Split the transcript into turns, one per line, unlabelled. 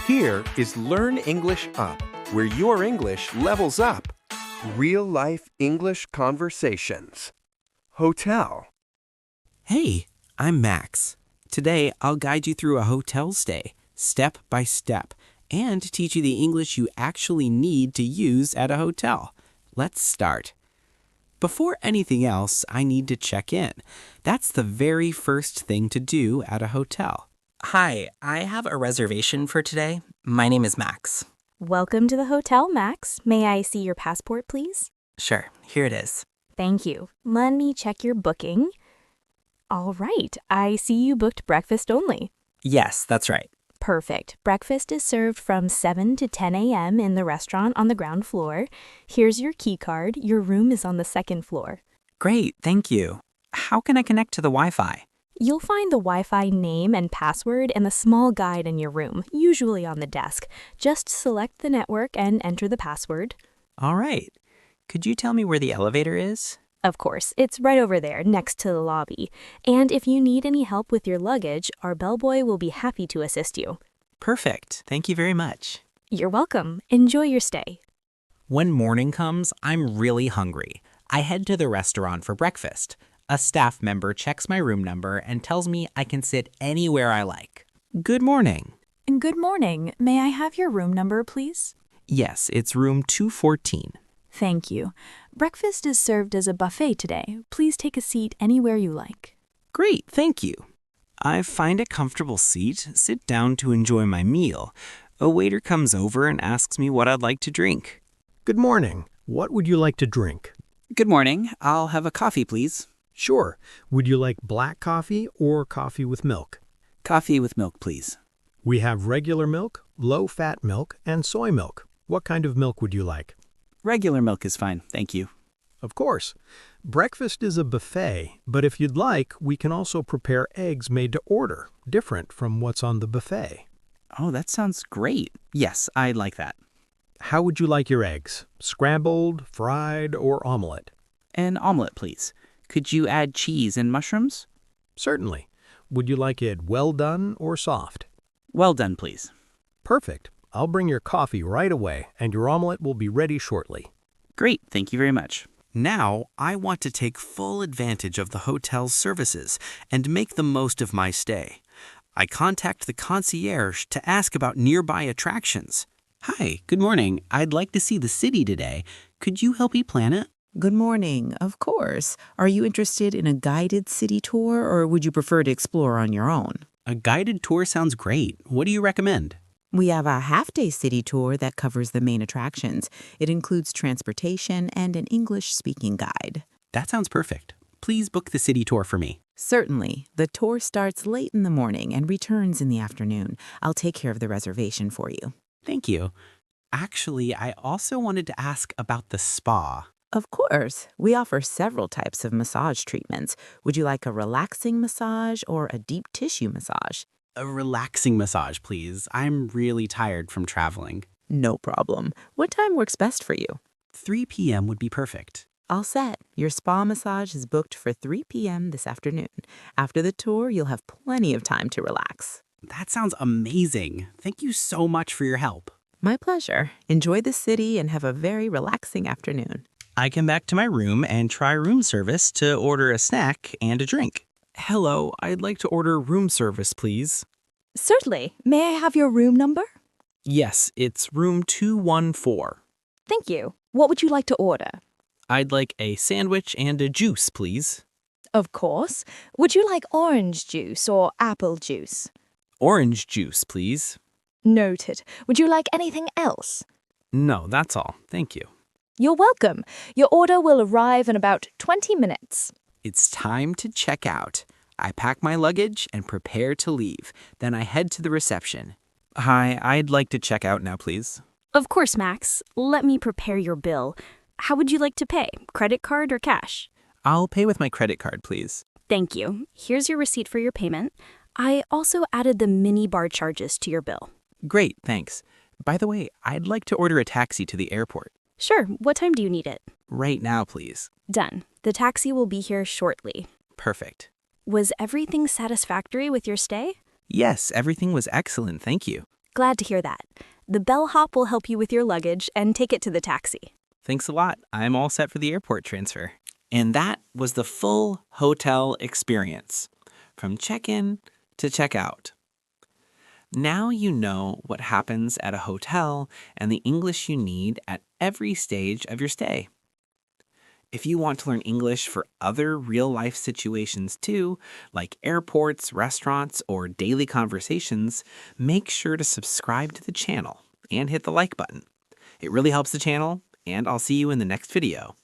Here is Learn English Up, where your English levels up. Real-life English conversations. Hotel.
Hey, I'm Max. Today, I'll guide you through a hotel stay, step by step, and teach you the English you actually need to use at a hotel. Let's start. Before anything else, I need to check in. That's the very first thing to do at a hotel.
Hi, I have a reservation for today. My name is Max.
Welcome to the hotel, Max. May I see your passport, please?
Sure, here it is.
Thank you. Let me check your booking. All right, I see you booked breakfast only.
Yes, that's right.
Perfect. Breakfast is served from 7 to 10 a.m. in the restaurant on the ground floor. Here's your key card. Your room is on the second floor.
Great, thank you. How can I connect to the Wi-Fi?
You'll find the Wi-Fi name and password and the small guide in your room, usually on the desk. Just select the network and enter the password.
All right. Could you tell me where the elevator is?
Of course, it's right over there, next to the lobby. And if you need any help with your luggage, our bellboy will be happy to assist you.
Perfect. Thank you very much.
You're welcome. Enjoy your stay.
When morning comes, I'm really hungry. I head to the restaurant for breakfast. A staff member checks my room number and tells me I can sit anywhere I like. Good morning.
Good morning. May I have your room number, please?
Yes, it's room 214.
Thank you. Breakfast is served as a buffet today. Please take a seat anywhere you like.
Great, thank you. I find a comfortable seat, sit down to enjoy my meal. A waiter comes over and asks me what I'd like to drink.
Good morning. What would you like to drink?
Good morning. I'll have a coffee, please.
Sure. Would you like black coffee or coffee with milk?
Coffee with milk, please.
We have regular milk, low-fat milk, and soy milk. What kind of milk would you like?
Regular milk is fine, thank you.
Of course. Breakfast is a buffet, but if you'd like, we can also prepare eggs made to order, different from what's on the buffet.
Oh, that sounds great. Yes, I'd like that.
How would you like your eggs? Scrambled, fried, or omelet?
An omelet, please. Could you add cheese and mushrooms?
Certainly. Would you like it well done or soft?
Well done, please.
Perfect. I'll bring your coffee right away, and your omelet will be ready shortly.
Great, thank you very much.
Now, I want to take full advantage of the hotel's services and make the most of my stay. I contact the concierge to ask about nearby attractions. Hi, good morning. I'd like to see the city today. Could you help me plan it?
Good morning, of course. Are you interested in a guided city tour, or would you prefer to explore on your own?
A guided tour sounds great. What do you recommend?
We have a half-day city tour that covers the main attractions. It includes transportation and an English-speaking guide.
That sounds perfect. Please book the city tour for me.
Certainly. The tour starts late in the morning and returns in the afternoon. I'll take care of the reservation for you.
Thank you. Actually, I also wanted to ask about the spa.
Of course. We offer several types of massage treatments. Would you like a relaxing massage or a deep tissue massage?
A relaxing massage, please. I'm really tired from traveling.
No problem. What time works best for you?
3 p.m. would be perfect.
All set. Your spa massage is booked for 3 p.m. this afternoon. After the tour, you'll have plenty of time to relax.
That sounds amazing. Thank you so much for your help.
My pleasure. Enjoy the city and have a very relaxing afternoon.
I come back to my room and try room service to order a snack and a drink. Hello, I'd like to order room service, please.
Certainly. May I have your room number?
Yes, it's room 214.
Thank you. What would you like to order?
I'd like a sandwich and a juice, please.
Of course. Would you like orange juice or apple juice?
Orange juice, please.
Noted. Would you like anything else?
No, that's all. Thank you.
You're welcome. Your order will arrive in about 20 minutes.
It's time to check out. I pack my luggage and prepare to leave. Then I head to the reception. Hi, I'd like to check out now, please.
Of course, Max. Let me prepare your bill. How would you like to pay? Credit card or cash?
I'll pay with my credit card, please.
Thank you. Here's your receipt for your payment. I also added the mini bar charges to your bill.
Great, thanks. By the way, I'd like to order a taxi to the airport.
Sure. What time do you need it?
Right now, please.
Done. The taxi will be here shortly.
Perfect.
Was everything satisfactory with your stay?
Yes, everything was excellent, thank you.
Glad to hear that. The bellhop will help you with your luggage and take it to the taxi.
Thanks a lot. I'm all set for the airport transfer. And that was the full hotel experience, from check-in to check-out. Now you know what happens at a hotel and the English you need at every stage of your stay. If you want to learn English for other real-life situations too, like airports, restaurants, or daily conversations, make sure to subscribe to the channel and hit the like button. It really helps the channel, and I'll see you in the next video.